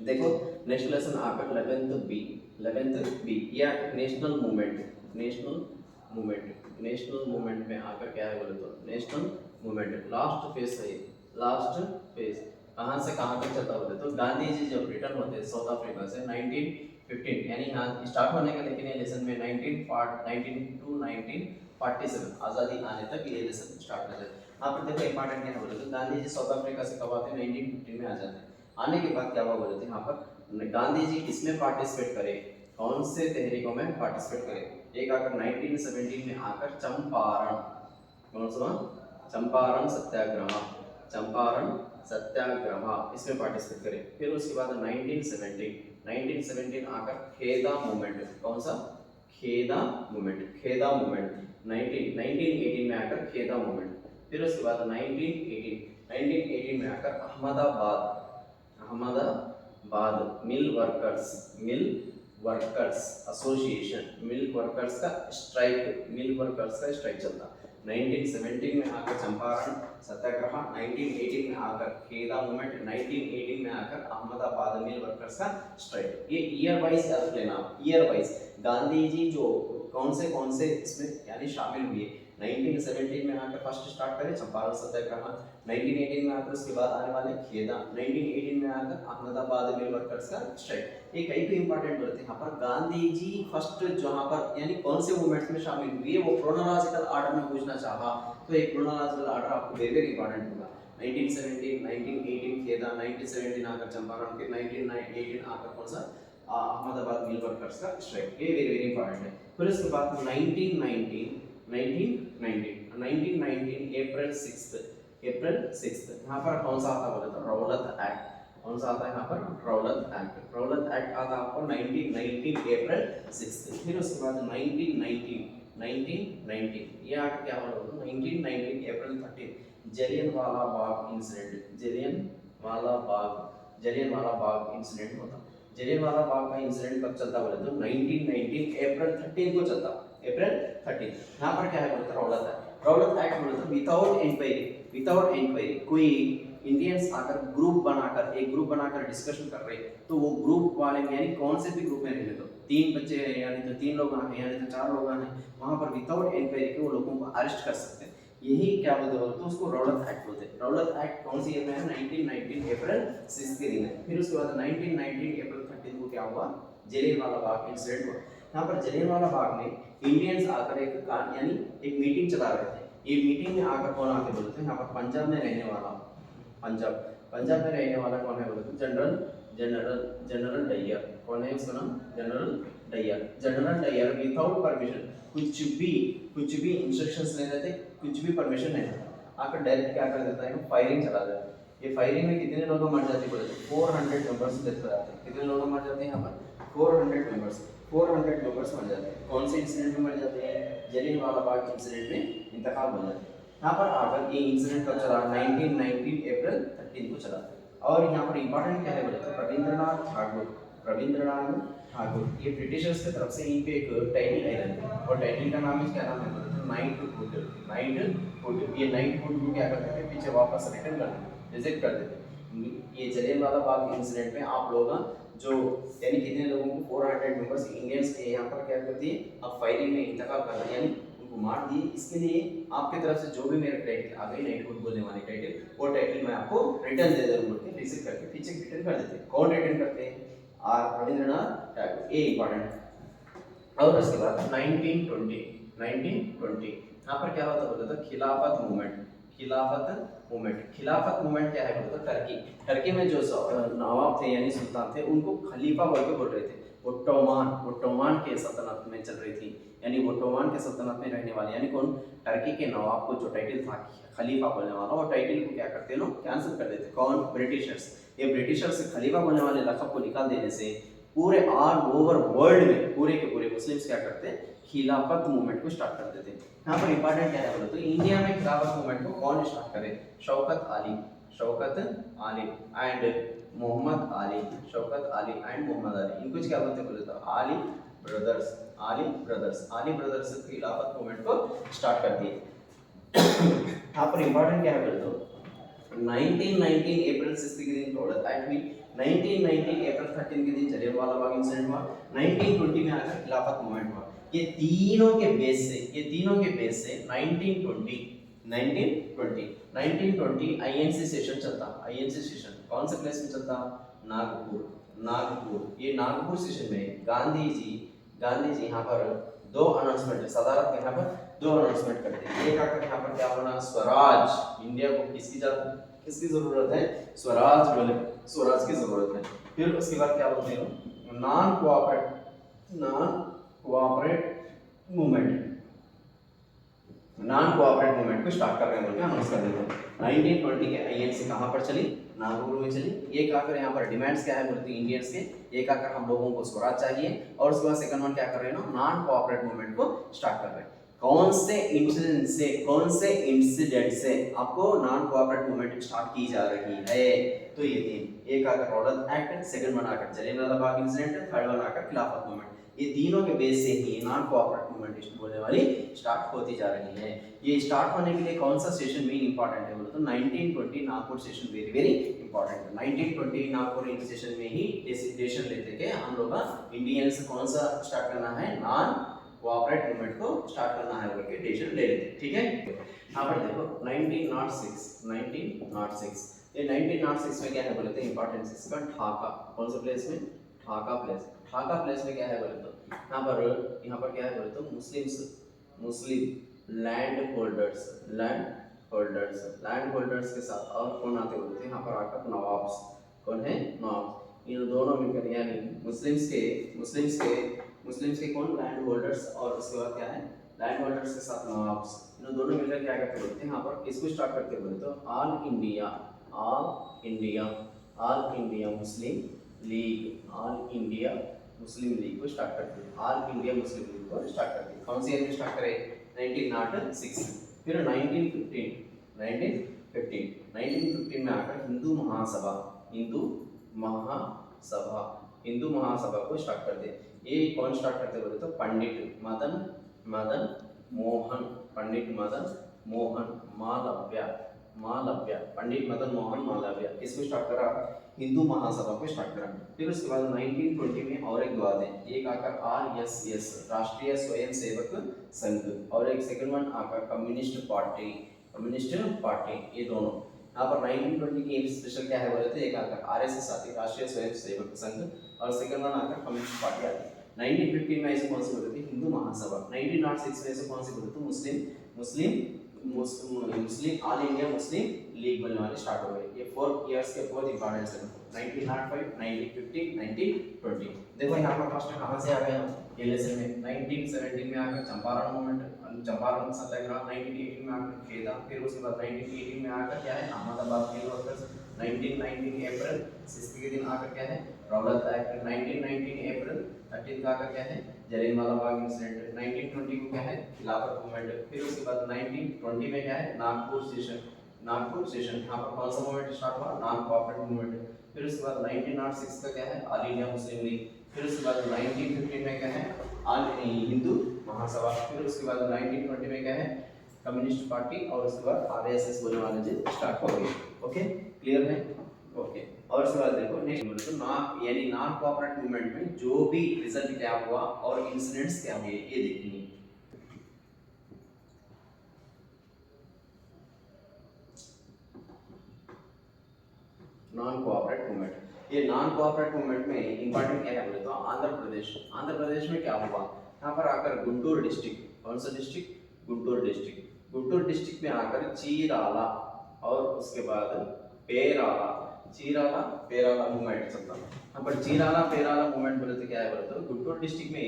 देखो next lesson आपका 11th B या नेशनल मूवमेंट। नेशनल मूवमेंट में आकर क्या है बोले तो नेशनल मूवमेंट लास्ट फेज है। लास्ट फेज कहाँ से कहाँ तक चलता बोले तो गांधी जी जब रिटर्न होते हैं साउथ अफ्रीका से 1915 यानी यहाँ स्टार्ट होने का लेकिन ये लेसन में 19 टू 1947 आज़ादी आने तक ये लेसन स्टार्ट होता है। यहाँ पर देखो इंपॉर्टेंट क्या है बोले तो गांधी जी साउथ अफ्रीका से कब आते हैं 1915 में आ जाते हैं। आने के बाद क्या हुआ बोले थे यहाँ पर गांधी जी किसमें पार्टिसिपेट करे, कौन से तहरीकों में पार्टिसिपेट करे। एक आकर 1917 में आकर चंपारण, कौन सा चंपारण सत्याग्रह, चंपारण सत्याग्रह इसमें पार्टिसिपेट करे। फिर उसके बाद 1917 आकर खेदा मूवमेंट, कौन सा खेदा मूवमेंट, 1918 में आकर खेदा मूवमेंट। फिर उसके बाद 1918 में आकर अहमदाबाद मिल वर्कर्स एसोसिएशन, मिल वर्कर्स का स्ट्राइक चलता। 1917 में आकर चंपारण सत्याग्रह, 1918 में आकर खेदा मूवमेंट, 1918 में आकर अहमदाबाद मिल वर्कर्स का स्ट्राइक। ये ईयर वाइज याद लेना, ईयर वाइज गांधी जी जो कौन से इसमें यानी शामिल हुए। 1917 में आकर फर्स्ट स्टार्ट करें चंपारण सत्याग्रह, 1918 में आकर उसके बाद आने वाले खेदा, 1918 में आकर अहमदाबाद मिल वर्कर्स का स्ट्राइक। ये कई तो इंपॉर्टेंट होते हैं यहाँ पर। गांधी जी फर्स्ट जहाँ पर यानी कौन से मूवमेंट्स में शामिल हुए वो क्रोनोलॉजिकल ऑर्डर में पूछना चाहा तो एक क्रोनोलॉजिकल ऑर्डर आपको वेरी वेरी इंपॉर्टेंट होगा। 1917 1918 खेदा, 1917 आकर चंपारण, फिर 1918 आकर कौन सा अहमदाबाद मिल वर्कर्स का स्ट्राइक। ये वेरी वेरी इंपॉर्टेंट है। फिर उसके बाद 1919 अप्रैल 6 यहाँ पर कौन सा आता बोले तो रौलत एक्ट। कौन सा आता है यहाँ पर रौलत एक्ट आता है आपको 1919 अप्रैल 6। फिर उसके बाद 1919 ये एक्ट क्या बोला तो 1919 अप्रैल 13 जलियनवाला बाग इंसिडेंट होता। जलियनवाला बाग का इंसिडेंट कब चलता बोले तो 1919 अप्रैल 13 को चलता। अप्रैल 13 यहाँ पर क्या है बोले तो रौलत एक्ट बोले तो विदाउट इंक्वायरी कोई इंडियंस आकर एक ग्रुप बनाकर डिस्कशन कर रहे तो वो ग्रुप वाले में यानी कौन से भी ग्रुप में रहने दो, 3 बच्चे हैं यानी तो 3 लोग हैं यानी तो 4 लोग हैं, वहां पर विदाउट इंक्वायरी के वो लोगों को अरेस्ट कर सकते हैं। यही क्या बोलते हैं तो उसको रौलत एक्ट बोलते हैं। रौलत एक्ट कौन सी ईयर में है 1919 अप्रैल 6 के दिन है। फिर उसके बाद 1919 अप्रैल 13 को क्या हुआ जलियनवाला बाग इंसिडेंट हुआ। यहाँ पर जलियनवाला बाग में इंडियंस आकर एक मीटिंग चला रहे थे। ये मीटिंग में आकर कौन आके बोलते हैं यहाँ पर पंजाब में रहने वाला कौन है बोले तो जनरल डायर। कौन है उसका नाम जनरल डायर विदाउट परमिशन कुछ भी इंस्ट्रक्शंस नहीं देते, कुछ भी परमिशन नहीं देता, आकर डायरेक्ट क्या कर देता है फायरिंग चला देता है। ये फायरिंग में कितने लोग मर जाते बोले तो 400 मेंबर्स डेथ हो जाते हैं। कितने लोग मर जाते हैं यहाँ पर 400 मेंबर्स मर जाते हैं। कौन से इंसिडेंट में मर जाते हैं जलियनवाला बाग इंसिडेंट में इंतकाल हो जाते हैं। यहाँ पर आकर ये इंसिडेंट कब चला 1919 अप्रैल 13 को चला। और यहाँ पर इंपॉर्टेंट क्या है बोले तो रविंद्रनाथ ठाकुर ये ब्रिटिशर्स की तरफ से इन पे एक टाइटल आया था और टाइटल का नाम क्या नाम है बोले तो नाइटहुड। ये नाइटहुड को क्या करते थे पीछे वापस रिटर्न कर देते, रिजेक्ट कर देते। ये जलियनवाला बाग इंसिडेंट में आप लोग जो यानी कितने लोगों को 400 मेंबर्स इंडियंस के यहाँ पर क्या करती है अब फायरिंग में इंतकाल कर रहे यानी उनको मार दिए। इसके लिए आपकी तरफ से जो भी मेरा टाइटल आ गई नाइटहुड बोलने वाले टाइटल वो टाइटल मैं आपको रिटर्न दे दूँ बोल के रिसीव करके पीछे रिटर्न कर देते हैं। कौन रिटर्न करते हैं आर रविंद्रनाथ टैगोर। ये इंपॉर्टेंट है। और उसके बाद 1920 यहाँ पर क्या होता बोलते था खिलाफत मूवमेंट क्या है बोलते तो टर्की में जो नवाब थे यानी सुल्तान थे उनको खलीफा बोल के बोल रहे थे। ओटोमान के सल्तनत में चल रही थी यानी ओटोमान के सल्तनत में रहने वाले यानी कौन टर्की के नवाब को जो टाइटल था खलीफा बोलने वाला वो टाइटल को क्या करते लोग कैंसिल कर देते। कौन ब्रिटिशर्स। ये ब्रिटिशर्स खलीफा बोलने वाले लक़ब को निकाल देने से पूरे ऑल ओवर वर्ल्ड में पूरे के पूरे मुस्लिम्स क्या करते हैं खिलाफत मूवमेंट को स्टार्ट कर देते हैं। यहाँ पर इंपॉर्टेंट क्या है बोले तो इंडिया में खिलाफत मूवमेंट को कौन स्टार्ट करे शौकत आली एंड मोहम्मद अली। इनको क्या बोलते हैं बोले तो आली ब्रदर्स खिलाफत मूवमेंट को स्टार्ट कर दिए। यहाँ पर इंपॉर्टेंट क्या है बोले तो 1919 अप्रैल 6 के दिन दौलत एक्ट हुई, 1919 अप्रैल 13 के दिन जलियांवाला बाग इंसिडेंट हुआ, 1920 में आकर खिलाफत मूवमेंट हुआ। ये तीनों के बेस से 1920 आईएनसी सेशन चलता। आईएनसी सेशन कौन से प्लेस में चलता? नागपुर। ये नागपुर सेशन में गांधी जी यहाँ पर दो अनाउंसमेंट, सदारत के यहाँ पर दो अनाउंसमेंट करते हैं। एक आकर यहाँ पर क्या होना, स्वराज, इंडिया को किसकी जरूरत है? स्वराज की जरूरत है। फिर उसके बाद क्या बोलते हैं, नॉन कोऑपरेट मूवमेंट को स्टार्ट कर रहे हैं, बोलकर अनाउंस कर देते हैं। 1920 के आईएनसी कहाँ पर चली? नागपुर में चली। एक आकर यहाँ पर डिमांड्स क्या है बोलते हैं इंडियंस के, एक आकर हम लोगों को स्वराज चाहिए, और उसके बाद सेकंड वन क्या कर रहे हैं ना, नॉन कोऑपरेट मूवमेंट को स्टार्ट कर रहे हैं। कौन से इंसिडेंट से आपको नॉन कोऑपरेट मूवमेंट स्टार्ट की जा रही है? तो ये तीन, एक आकर रौलत एक्ट, सेकंड वन आकर Jallianwala Bagh incident, third one आकर खिलाफत मूवमेंट। ये तीनों के बेस से ही नॉन कोऑपरेट मूवमेंट बोलने वाली स्टार्ट होती जा रही है। ये स्टार्ट होने के लिए कौन सा सेशन मेन इंपॉर्टेंट है बोले तो 1920 Nagpur session very very important है। 1920 नागपुर सेशन में ही डिसीजन लेते के हम लोग इंडियंस कौन सा स्टार्ट करना है, नॉन कोऑपरेट मूवमेंट को स्टार्ट करना है बोल के डिसीजन ले लेते। ठीक है, यहाँ पर देखो 1906 ये 1906 में क्या है बोले तो इंपॉर्टेंस इसका ढाका, कौन से प्लेस में? ढाका प्लेस में क्या है बोले तो यहाँ पर क्या है बोले तो मुस्लिम लैंड होल्डर्स के साथ और कौन आते बोलते हैं यहाँ पर आकर नवाब्स। कौन है? नवाब। इन दोनों मिलकर यानी मुस्लिम्स के कौन? लैंड होल्डर्स, और उसके बाद क्या है, लैंड होल्डर्स के साथ नवाब्स। इन दोनों मिलकर क्या करते बोलते हैं यहाँ पर इसको स्टार्ट करते बोले तो ऑल इंडिया मुस्लिम लीग को स्टार्ट करते हैं। ऑल इंडिया मुस्लिम लीग को स्टार्ट करते हैं। कौन सी ईयर में स्टार्ट करें? 1906। फिर 1915 में आकर हिंदू महासभा को स्टार्ट करते हैं। ये कौन स्टार्ट करते बोले तो पंडित मदन मोहन मालव्य इसको स्टार्ट करा, हिंदू महासभा को स्टार्ट करा। फिर उसके बाद 1920 में और एक बात है, एक आकर आरएसएस राष्ट्रीय स्वयं सेवक संघ, और एक सेकंड वन आकर कम्युनिस्ट पार्टी। ये दोनों यहाँ पर 1920 की स्पेशल क्या है बोले तो एक आकर आरएसएस आती, राष्ट्रीय स्वयं सेवक संघ, और सेकंड वन आकर कम्युनिस्ट पार्टी आती। 1915 में ऐसे कौन सी बोलते थे? हिंदू महासभा। 1906 में ऐसे कौन सी बोलते? मुस्लिम ऑल इंडिया मुस्लिम लीग बनने वाले स्टार्ट हो गए। ये 4 इयर्स के बहुत इंपॉर्टेंस है। 1905 1915 1920। देखो यहाँ पर फर्स्ट कहाँ से आ गए हम ये लेसन में? 1917 में आकर चंपारण सत्याग्रह, 1918 में आकर खेदा, फिर उसके बाद 1918 में आकर क्या है, अहमदाबाद मिल वर्कर्स, 1919 अप्रैल 6 के दिन आकर क्या है, रौलत एक्ट, 1919 अप्रैल 13 का आकर क्या है, जलियांवाला बाग इंसिडेंट, 1920 को क्या है, खिलाफत मूवमेंट, फिर उसके बाद 1920 में क्या है, नागपुर सेशन। यहाँ पर कौन सा मूवमेंट स्टार्ट हुआ? Non cooperate movement. फिर उसके बाद 1906 का क्या है, ऑल इंडिया मुस्लिम लीग। फिर उसके बाद 1915 में क्या है, ऑल हिंदू महासभा। फिर उसके बाद 1920 में क्या है, कम्युनिस्ट पार्टी, और उसके बाद आरएसएस बोलने वाले चीज स्टार्ट हो गई। ओके, क्लियर है? ओके, और उसके बाद देखो नेक्स्ट बोले तो यानी नॉन कोऑपरेट मूवमेंट में जो भी रिजल्ट क्या हुआ और इंसिडेंट्स क्या हुए ये देखेंगे। नॉन कोऑपरेट मूवमेंट, ये नॉन कोऑपरेट मूवमेंट में इंपॉर्टेंट क्या है बोले तो आंध्र प्रदेश में क्या हुआ, यहाँ पर आकर गुंटूर डिस्ट्रिक्ट, कौन सा डिस्ट्रिक्ट? गुंटूर डिस्ट्रिक्ट में आकर चीराला और उसके बाद पेराला मूवमेंट चलता। यहाँ पर चीराला मूवमेंट बोले तो क्या है बोले तो गुंटूर डिस्ट्रिक्ट में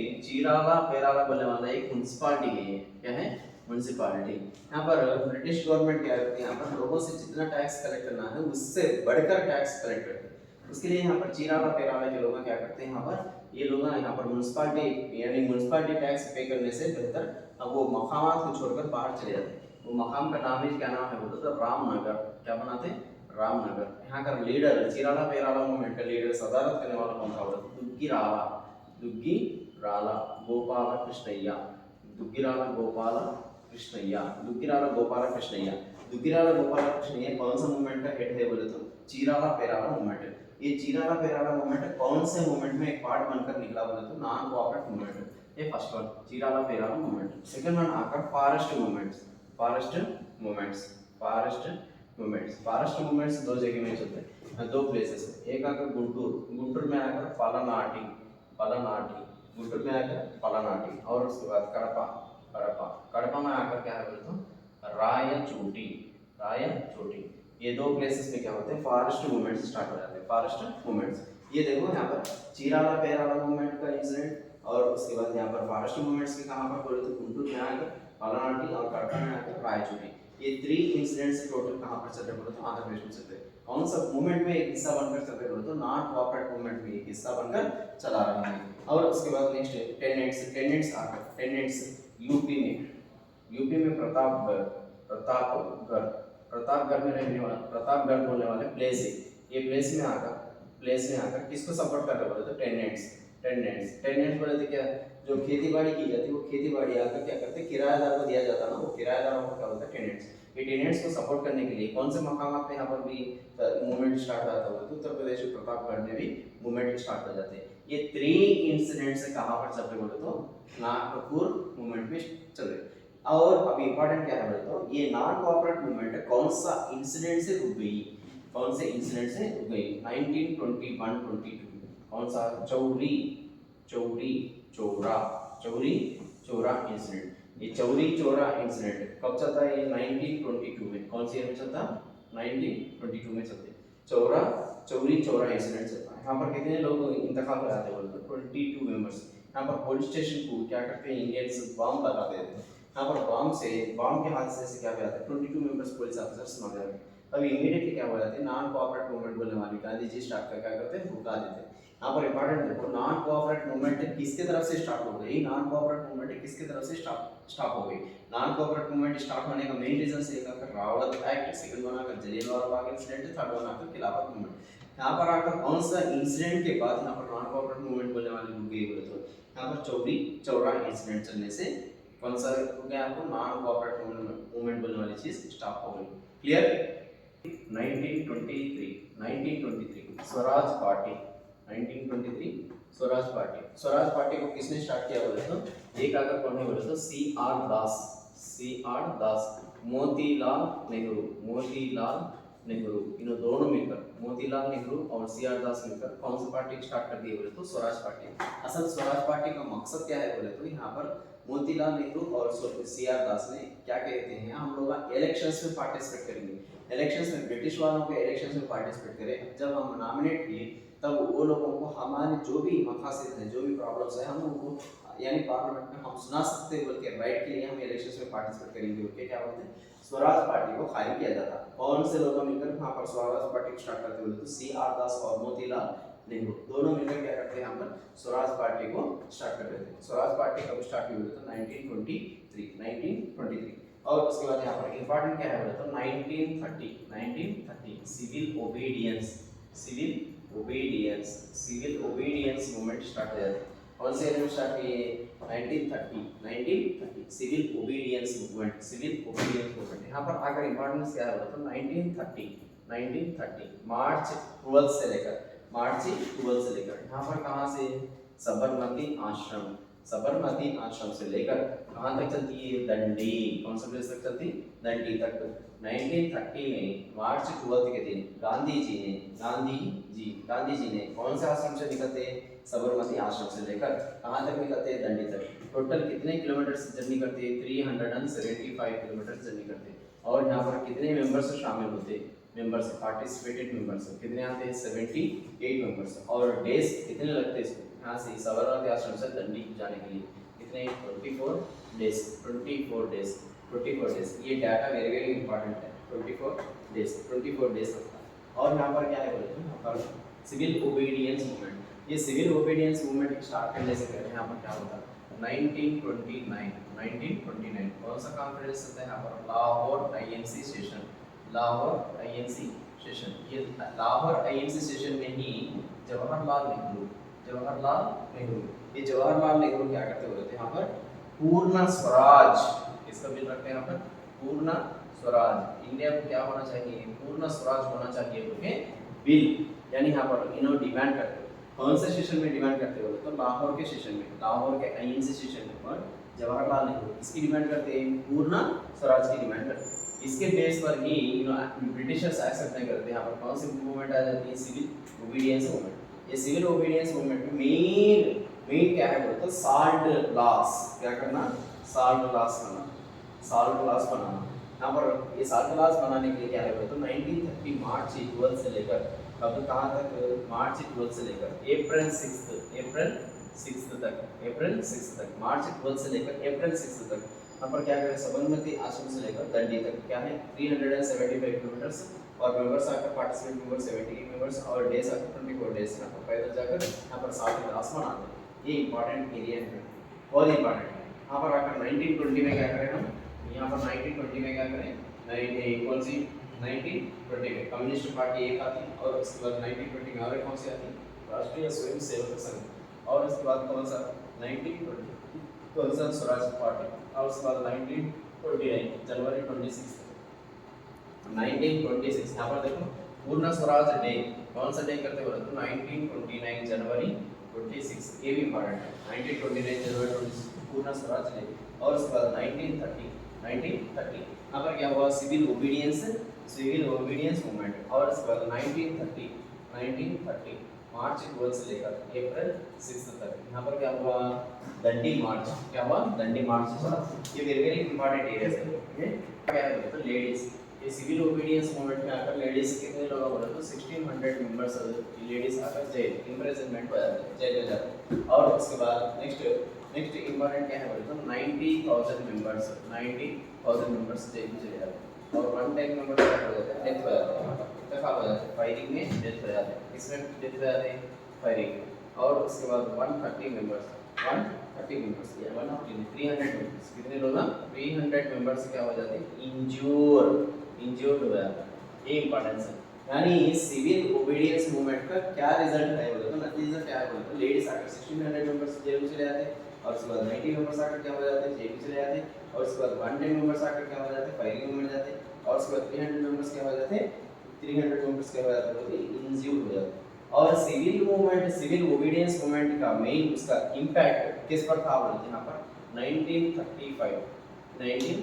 पेराला बोलने वाला एक म्युनिसिपालिटी है। क्या है? म्युनिसिपालिटी। यहाँ पर ब्रिटिश गवर्नमेंट क्या करती है, यहाँ पर लोगों से जितना टैक्स कलेक्ट करना है उससे बढ़कर टैक्स कलेक्ट करते हैं। उसके लिए यहाँ पर चीराला पेराला के लोग क्या करते हैं, यहाँ पर ये लोग यहाँ पर म्युनिसिपालिटी टैक्स पे करने से बेहतर अब वो मकामात को छोड़कर बाहर चले जाते हैं। वो मकाम का नाम है, क्या नाम है बोलते तो रामनगर। क्या बनाते हैं? रामनगर। यहाँ का लीडर चीराला पेराला मूवमेंट का लीडर सदारत करने वाला कौन था बोलते? दुग्गी राला गोपाल कृष्णయ్య। दुग्गिराला गोपाल कृष्णయ్య कौन सा मूवमेंट मूवमेंट का हेड है बोले तो चीराला पेराला मूवमेंट। ये चीराला पेराला मूवमेंट कौन से मूवमेंट में एक पार्ट बनकर निकला बोले तो नॉन कोऑपरेट मूवमेंट। ये first one Chirala Perala movement. Second one आकर forest movements. Forest movements, forest movements, forest movements दो जगह में चलते हैं, दो प्लेसेस है। एक आकर गुंटूर, गुंटूर में आकर पलानाटी, पलानाटी, गुंटूर में आकर पलानाटी, और उसके बाद कड़पा, कड़पा, कड़पा में आकर क्या है बोले तो रायचोटी, रायचोटी। ये दो प्लेसेस में क्या होते हैं फॉरेस्ट मूवमेंट्स स्टार्ट हो जाते हैं, फॉरेस्ट मूवमेंट्स। ये देखो यहाँ पर चीराला पेराला मूवमेंट का इंसिडेंट, और उसके बाद यहाँ पर फॉरेस्ट मूवमेंट्स के कहाँ पर बोले तो गुंटूर में आकर पलानाटी और कड़पा में आकर रायचोटी। ये 3 इंसिडेंट्स टोटल कहाँ पर चल रहे बोले तो आंध्र प्रदेश में चल रहे। कौन सा मूवमेंट में एक हिस्सा बनकर चल रहे बोले तो नॉन कोऑपरेट मूवमेंट में एक हिस्सा बनकर चला रहे हैं। और उसके बाद नेक्स्ट है टेनेंट्स, टेनेंट्स आकर टेनेंट्स यूपी में, यूपी में प्रतापगढ़, प्रतापगढ़, प्रतापगढ़ में रहने वाला, प्रतापगढ़ बोलने वाले प्लेस है। ये प्लेस में आकर, प्लेस में आकर किसको सपोर्ट कर रहे बोले तो टेनेंट्स, टेनेंट्स, टेनेंट्स बोले तो क्या जो खेती बाड़ी की जाती है वो खेती बाड़ी आकर क्या करते किराएदार को दिया जाता ना, वो किराएदारों को क्या बोलते हैं टेनेंट्स। ये टेनेंट्स को सपोर्ट करने के लिए कौन से मकाम पे यहाँ पर भी मूवमेंट स्टार्ट होता है तो उत्तर प्रदेश के प्रतापगढ़ में भी मूवमेंट स्टार्ट हो जाते हैं। ये 3 इंसिडेंट्स कहाँ पर चल रहे बोले तो नागपुर मूवमेंट में चल रहे। और अब इम्पोर्टेंट क्या है बोले तो ये नॉन कोऑपरेट मूवमेंट कौन सा इंसिडेंट से रुक गई, कौन से इंसिडेंट से रुक गई 1921-22। कौन सा चौरी, चौरी चौरा, चौरी चौरा इंसिडेंट। ये चौरी चौरा इंसिडेंट कब चलता है ये 1922 में। कौन सी ईयर में चलता 1922 में चलते चौरा, चौरी चौरा इंसिडेंट चलता है। यहाँ पर कितने लोग इंतकाल हो जाते हैं बोलते 22 मेंबर्स। यहाँ पर पुलिस स्टेशन को क्या करते हैं इंडियंस बम लगा देते हैं। यहाँ पर बम से, बम के हादसे से क्या हो जाता है 22 मेंबर्स पुलिस ऑफिसर्स मर जाते हैं। अभी इमीडिएटली क्या हो जाते हैं नॉन कोऑपरेट मूवमेंट बोलने वाले गांधी जी स्टार्ट कर क्या करते हैं रुका देते हैं। यहाँ पर इंपॉर्टेंट देखो नॉन कोऑपरेट मूवमेंट किसके तरफ से स्टार्ट हो गई, नॉन कोऑपरेट मूवमेंट किसके तरफ से स्टॉप हो गई। नॉन कोऑपरेट मूवमेंट स्टार्ट होने का मेन रीजन से एक आकर रावत एक्ट, सेकंड वन आकर Jallianwala Bagh incident, third one आकर खिलाफत मूवमेंट। यहाँ पर आकर कौन सा इंसिडेंट के बाद यहाँ पर नॉन कोऑपरेट मूवमेंट बोलने वाली रुक गई बोले तो यहाँ पर चौरी चौरा इंसिडेंट चलने से कौन सा हो गया आपको नॉन कोऑपरेट मूवमेंट बोलने वाली चीज स्टॉप हो गई। Clear. 1923 Swaraj party, 1923 Swaraj party. Swaraj party को किसने स्टार्ट किया बोले तो एक आकर कौन है बोले तो CR दास, CR दास, मोतीलाल नेहरू, मोतीलाल नेहरू, इन दोनों मिलकर मोतीलाल नेहरू और CR दास मिलकर कौन सी पार्टी स्टार्ट कर दी बोले तो स्वराज पार्टी। असल स्वराज पार्टी का मकसद क्या है बोले तो यहाँ पर मोतीलाल नेहरू और CR दास ने क्या कहते हैं हम लोग इलेक्शंस में पार्टिसिपेट करेंगे, इलेक्शंस में ब्रिटिश वालों के इलेक्शंस में पार्टिसिपेट करें। जब हम नॉमिनेट किए तब वो लोगों को हमारे जो भी मकासद हैं, जो भी प्रॉब्लम्स है हम उनको यानी पार्लियामेंट में हम सुना सकते बोल के राइट के लिए हम इलेक्शंस में पार्टिसिपेट करेंगे बोल के क्या बोलते हैं स्वराज पार्टी को कायम किया जाता। कौन से लोग मिलकर वहाँ पर स्वराज पार्टी स्टार्ट करते बोले तो CR दास और मोतीलाल नेहरू दोनों मिलकर क्या करते हैं हम पर स्वराज पार्टी को स्टार्ट कर देते हैं। स्वराज पार्टी कब स्टार्ट हुई बोले तो 1923। और उसके बाद यहाँ पर इंपॉर्टेंट क्या है बोले तो 1930 civil obedience, civil obedience, civil obedience movement start हो जाता है। कौन से ईयर में स्टार्ट हुई 1930 civil obedience movement, civil obedience movement. यहाँ पर आकर इंपॉर्टेंस क्या है बोले तो 1930 मार्च 12 से लेकर, मार्च 12 से लेकर यहाँ पर कहाँ से साबरमती आश्रम, साबरमती आश्रम से लेकर कहाँ तक चलती है दंडी, कौन सा प्लेस तक चलती दंडी तक। 1930 में मार्च 12 के दिन गांधी जी ने कौन से आश्रम से निकलते हैं साबरमती आश्रम से लेकर कहाँ तक निकलते हैं दंडी तक। टोटल कितने किलोमीटर जर्नी करते हैं 375 किलोमीटर जर्नी करते हैं। और यहाँ पर कितने मेंबर्स शामिल होते हैं, मेंबर्स पार्टिसिपेटेड मेंबर्स कितने आते हैं 78 मेंबर्स। और डेज कितने लगते हैं इसको यहाँ से साबरमती आश्रम से दंडी जाने के लिए कितने 24 डेज। ये डाटा वेरी वेरी इंपॉर्टेंट है 24 डेज लगता है। और यहाँ पर क्या है बोले यहाँ पर सिविल ओबीडियंस मूवमेंट, ये सिविल ओबीडियंस मूवमेंट स्टार्ट करने से पहले यहाँ पर क्या होता है 1929 कौन सा कॉन्फ्रेंस होता है यहाँ पर Lahore INC session, Lahore INC session. ये लाहौर INC सेशन में ही जवाहरलाल नेहरू, ये जवाहरलाल नेहरू क्या करते हुए थे यहाँ पर पूर्ण स्वराज, इसका बिल रखते हैं यहाँ पर पूर्ण स्वराज, इंडिया को क्या होना चाहिए, पूर्ण स्वराज होना चाहिए बोल के बिल यानी यहाँ पर इन्होंने डिमांड करते हो। कौन से सेशन में डिमांड करते हो तो लाहौर के सेशन में, लाहौर के आईएनसी सेशन में पर जवाहरलाल नेहरू इसकी डिमांड करते हैं, पूर्ण स्वराज की डिमांड करते हैं। इसके बेस पर ही ब्रिटिशर्स एक्सेप्ट नहीं करते। यहाँ पर कौन सी मूवमेंट आ जाती है, सिविल ओबीडियंस मूवमेंट। ये सिविल ओबीडियंस मूवमेंट में मेन क्या है बोलते तो साल्ट लॉस, क्या करना, साल्ट लॉस करना, साल्ट लॉस बनाना। यहाँ पर ये साल्ट लॉस बनाने के लिए क्या है बोलते तो 1930 मार्च 12 से लेकर कब कहाँ तक, मार्च 12 से लेकर अप्रैल 6 तक, अप्रैल 6 तक, मार्च 12 से लेकर अप्रैल 6 तक यहाँ पर क्या करें, साबरमती आश्रम से लेकर दंडी तक क्या है 375 किलोमीटर्स और मेंबर्स आकर पार्टिसिपेंट मेंबर्स 70 मेंबर्स और डेज आकर 24 डेज यहाँ पर पैदल जाकर यहाँ पर साथ में आसमान आते हैं। ये इंपॉर्टेंट एरिया है, बहुत इंपॉर्टेंट है। यहाँ पर आकर 1920 में क्या करें हम, यहाँ पर 1920 में क्या करें, कौन सी 1920 में कम्युनिस्ट पार्टी एक आती और उसके बाद 1920 में और कौन सी आती, राष्ट्रीय स्वयं सेवक संघ और उसके बाद कौन सा 1920 स्वराज पार्टी और उसके बाद 1929 जनवरी 26 1926। यहाँ पर देखो पूर्ण स्वराज डे कौन सा डे करते बोले तो 1929 जनवरी 26, ये भी इंपॉर्टेंट है। 1929 जनवरी 26 पूर्ण स्वराज डे और उसके बाद 1930 यहाँ पर क्या हुआ, सिविल ओबीडियंस मूवमेंट और उसके बाद 1930 मार्च 12 से लेकर अप्रैल 6 तक यहाँ पर क्या हुआ, दंडी मार्च, क्या हुआ दंडी मार्च। ये वेरी इंपॉर्टेंट एरिया है। क्या है तो लेडीज, ये सिविल ओबीडियंस मूवमेंट में आकर लेडीज कितने लोग बोले तो 1600 मेंबर्स लेडीज आकर जेल इम्प्रिजनमेंट हो जाते हैं, जेल में जाते हैं। और उसके बाद नेक्स्ट इंपॉर्टेंट क्या है बोले तो 90,000 मेंबर्स जेल में चले जाते हैं और 1 लाख मेंबर्स क्या हो जाते हैं, डेथ हो जाते हैं, इंतकाल हो जाते हैं, फायरिंग में डेथ हो जाते हैं। किसमें डेथ हो जाते हैं, फायरिंग में। और उसके बाद 130 मेंबर्स या 150 300 मेंबर्स कितने लोग ना 300 मेंबर्स क्या हो जाते हैं, इंज्योर्ड हो जाता है। ये इंपॉर्टेंस है। यानी सिविल ओबीडियंस मूवमेंट का क्या रिजल्ट है बोले तो नतीजा क्या है बोले तो लेडीज आकर 1600 मेंबर्स जेल में चले जाते हैं और उसके बाद 90 मेंबर्स आकर क्या हो जाते हैं, जेल में चले जाते हैं और उसके बाद 110 मेंबर्स आकर क्या हो जाते हैं, फायरिंग में मर जाते हैं और उसके बाद 300 मेंबर्स क्या हो जाते हैं, 300 मेंबर्स क्या हो जाते हैं, इंज्यूर्ड हो जाते हैं। और सिविल ओबीडियंस मूवमेंट का मेन उसका इंपैक्ट किस पर था बोले यहाँ पर 1935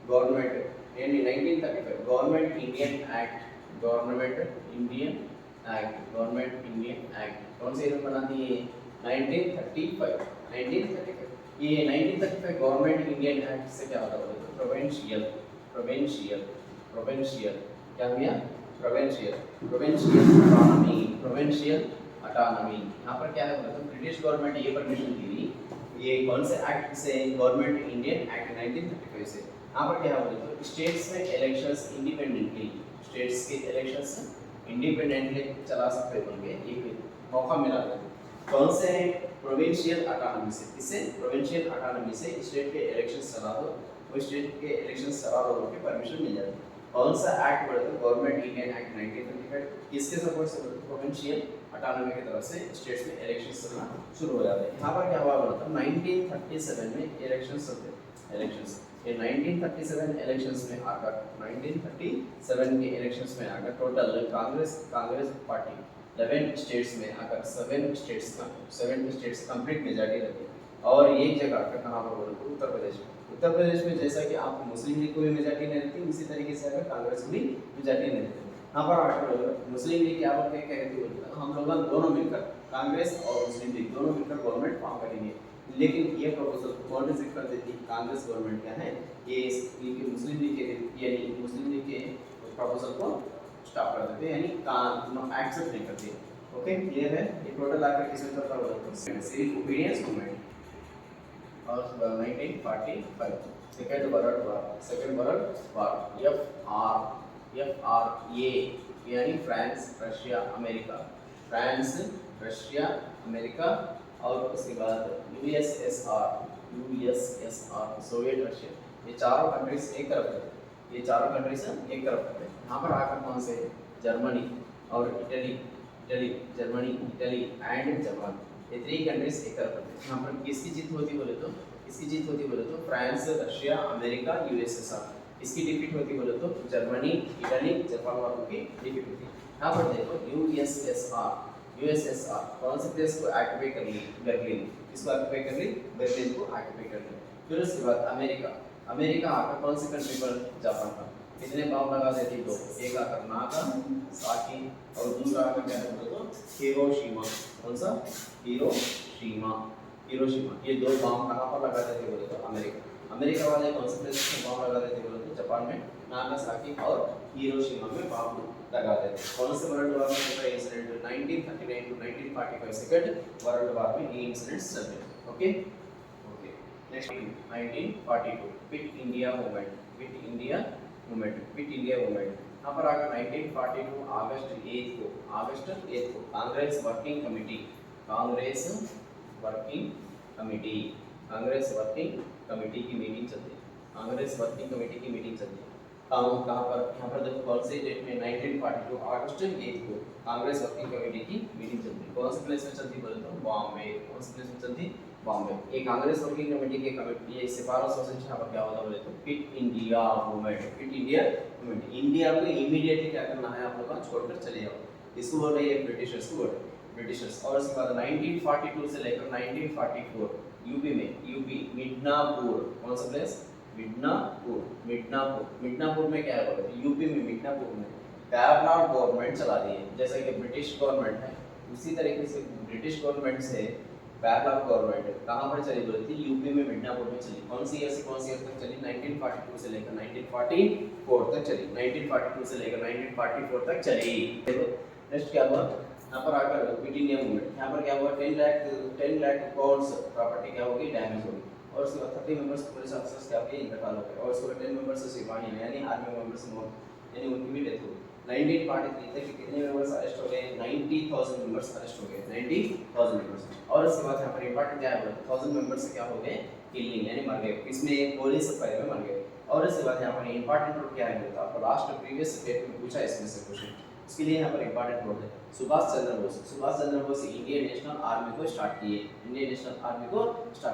गवर्नमेंट यानी 1935 गवर्नमेंट इंडियन एक्ट कौन से ईयर में बना दिए 1935 ये 1935 गवर्नमेंट इंडियन एक्ट से क्या होता है तो प्रोविंशियल क्या हो गया, प्रोविंशियल ऑटोनॉमी। यहाँ पर क्या है बोले तो ब्रिटिश गवर्नमेंट ये परमिशन दी थी, ये कौन से एक्ट से, गवर्नमेंट इंडियन एक्ट 1935 से। यहाँ पर क्या है बोले तो स्टेट्स में इलेक्शंस इंडिपेंडेंटली चला सकते होंगे, एक मौका मिला था। कौन से प्रोविंशियल ऑटोनॉमी से, इससे प्रोविंशियल ऑटोनॉमी से स्टेट के इलेक्शंस चला दो, वो स्टेट के इलेक्शंस चला दो के परमिशन मिल जाती है। कौन सा एक्ट बोले तो गवर्नमेंट इंडियन एक्ट 1935, किसके सपोर्ट से, प्रोविंशियल ऑटोनॉमी की तरफ से स्टेट्स में इलेक्शंस चलना शुरू हो जाते हैं। यहाँ पर क्या हुआ बोला तो 1937 में इलेक्शंस होते हैं, ये 1937 इलेक्शंस में आकर 1937 के इलेक्शंस में आकर टोटल कांग्रेस पार्टी 11 स्टेट्स में आकर 7 स्टेट्स कंप्लीट मेजॉरिटी रहती है। और एक जगह आकर कहाँ पर बोले तो उत्तर प्रदेश में जैसा कि आप मुस्लिम लीग को भी मेजॉरिटी नहीं रहती, उसी तरीके से अगर कांग्रेस को भी मेजॉरिटी नहीं रहती। यहाँ पर मुस्लिम लीग क्या बोलते हैं, कहती है हम लोग दोनों मिलकर कांग्रेस और मुस्लिम लीग दोनों मिलकर गवर्नमेंट फॉर्म करेंगे। लेकिन ये प्रपोजल कौन रिजेक्ट कर देती, कांग्रेस गवर्नमेंट क्या है ये मुस्लिम लीग के प्रपोजल को स्टॉप कर देते हैं, यानी एक्सेप्ट नहीं करते। ओके क्लियर है। ये टोटल आकर किसमें चलता है, सिविल ओबीडियंस मूवमेंट और 1945 सेकेंड वर्ल्ड वॉर FRA यानी फ्रांस रशिया अमेरिका और उसके बाद USSR सोवियत रशिया, ये चारों कंट्रीज एक तरफ रहते हैं। यहाँ पर आकर कौन से जर्मनी और इटली एंड जापान, ये 3 कंट्रीज एक तरफ रहते हैं। यहाँ पर किसकी जीत होती बोले तो फ्रांस रशिया अमेरिका USSR, इसकी डिफीट होती बोले तो जर्मनी, इटली, जापान वालों की डिफीट होती। यहाँ पर देखो यूएसएसआर कौन से देश को ऑक्यूपाई कर ली? बर्लिन। किसको ऑक्यूपाई कर ली? बर्लिन को ऑक्यूपाई कर ली। फिर उसके बाद अमेरिका आकर कौन सी कंट्री पर? जापान पर। कितने बम लगा देती? दो। एक आकर नागासाकी और दूसरा आकर क्या बोले तो हिरोशिमा। कौन सा? हिरोशिमा। ये दो बम कहाँ पर लगा देते बोले तो अमेरिका वाले कौन से प्लेस में बम लगा देते बोले तो जापान में नागासाकी और हिरोशिमा में बम लगा देते। कौन से वर्ल्ड वॉर में होता है incident? 1939 to 1945 second world war में ये इंसिडेंट्स चलते हैं। Okay okay next 1942 quit India movement. यहाँ पर आकर 1942 अगस्त 8 को कांग्रेस वर्किंग कमेटी की मीटिंग चलती है। कहाँ पर? यहाँ पर देखो कौन से डेट में? 1942 अगस्त 8 को कांग्रेस वर्किंग कमेटी की मीटिंग चलती है। कौन से प्लेस में चलती बोले तो बॉम्बे। कौन से प्लेस में चलती? बॉम्बे। ये कांग्रेस वर्किंग कमेटी के ये सिफारिश और यहाँ पर क्या होता बोले तो क्विट इंडिया मूवमेंट। इंडिया को इमीडिएटली क्या करना है? आप लोग छोड़कर चले जाओ। इसको बोल रही है ब्रिटिशर्स। और उसके बाद 1942 से लेकर 1944 यूपी मिडनापुर। कौन सा प्लेस? मिडनापुर में क्या है बोले तो यूपी में मिडनापुर में पैरलाल गवर्नमेंट चला दी है। जैसे कि ब्रिटिश गवर्नमेंट है उसी तरीके से ब्रिटिश गवर्नमेंट से पैरलाल गवर्नमेंट कहाँ पर चली बोली थी? यूपी में मिडनापुर में चली। कौन सी ईयर से कौन सी ईयर तक चली? 1942 से लेकर 1944 तक चली। 1942 से लेकर 1944 तक चली। देखो नेक्स्ट क्या हुआ? यहाँ पर आकर क्विट इंडिया मूवमेंट। यहाँ पर क्या हुआ? 10 लाख करोड़ प्रॉपर्टी क्या होगी? डैमेज होगी। और उसके बाद 30 मेंबर्स पुलिस ऑफिसर्स क्या होंगे? इंतकाल हो गए। और उसके बाद 10 मेंबर्स सिपाही यानी आर्मी मेंबर्स मौत यानी उनकी भी डेथ हो गई। 1943 तक कितने मेंबर्स अरेस्ट हो गए? 90,000 मेंबर्स अरेस्ट हो गए। 90,000 मेंबर्स। और उसके बाद यहाँ पर इंपॉर्टेंट क्या है? 1000 मेंबर्स से क्या हो गए? किलिंग यानी मर गए। इसमें पुलिस फायर में मर गए। और उसके बाद यहाँ पर इंपॉर्टेंट रूल क्या है? आपको लास्ट प्रीवियस पेपर में पूछा इसमें से क्वेश्चन। इसके लिए यहाँ पर इंपॉर्टेंट वर्ड है Subhash Chandra Bose Indian national army को स्टार्ट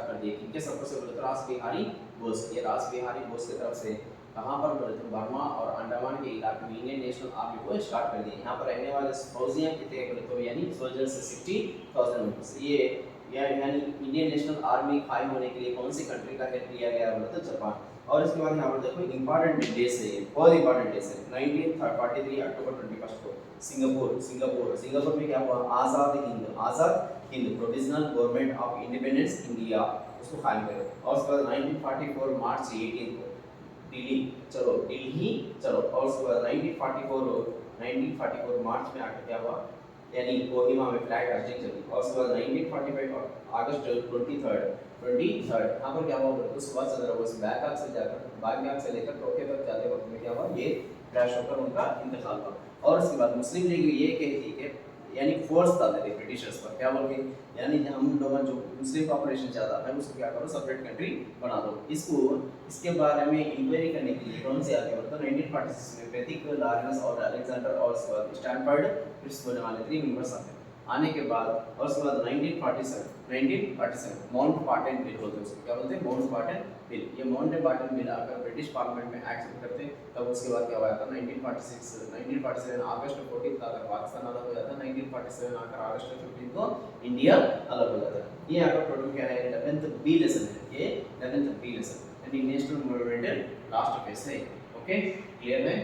कर दिए। किनके सपोर्ट से बोले तो रास बिहारी बोस। ये रास बिहारी बोस की तरफ से कहाँ पर बोले तो बर्मा और अंडमान के इलाके में इंडियन नेशनल आर्मी को स्टार्ट कर दिए। यहाँ पर रहने वाले फौजियाँ कितने बोले तो यानी सोल्जर्स 60,000 मेंबर्स। ये यानी इंडियन नेशनल आर्मी कायम होने के लिए कौन सी कंट्री का हेल्प लिया गया बोले तो जापान। और इसके बाद यहाँ पर देखो इंपॉर्टेंट डेज है, बहुत इंपॉर्टेंट डेज है। 1943 अक्टूबर 21 को सिंगापुर में क्या हुआ? Azad Hind provisional government of independence India उसको कायम करें। और उसके बाद 1944 मार्च 18 को दिल्ली चलो। और उसके बाद 1944 मार्च में आकर क्या हुआ? यानी कोहिमा में फ्लैग हाइस्टिंग चली। और उसके बाद 1945 अगस्त 23 यहाँ पर क्या हुआ? तो सुभाष चंद्र बोस बागनाग से लेकर टोक्यो तक जाते वक्त में क्या हुआ? ये क्रैश होकर उनका इंतकाल हुआ। और उसके बाद मुस्लिम लीग ये कहती है कि यानी फोर्स डालते थे ब्रिटिशर्स पर। क्या बोल के? यानी हम लोग जो मुस्लिम पॉपुलेशन ज़्यादा है उसको क्या करो? सेपरेट कंट्री बना दो। इसके बारे में इंक्वायरी करने के लिए कौन से आते हैं? तो 1946 में पैथिक, लॉरेंस और अलेक्जेंडर और उसके बाद स्टैनफोर्ड फिर होने वाले 3 मेंबर्स आते हैं। आने के बाद और उसके बाद 1947 माउंटबेटन बिल बोलते हैं उसको। क्या बोलते हैं? Mountbatten bill. ये माउंटबेटन बिल आकर ब्रिटिश पार्लियामेंट में एक्सेप्ट करते हैं। तब उसके बाद क्या हुआ था? 1947 अगस्त 14 को आकर पाकिस्तान अलग हो जाता है। 1947 आकर अगस्त 15 को इंडिया अलग हो जाता है। ये आकर टोटल क्या है? 11th बी लेसन है। ये 11th बी लेसन यानी नेशनल मूवमेंट लास्ट फेज है। ओके क्लियर है?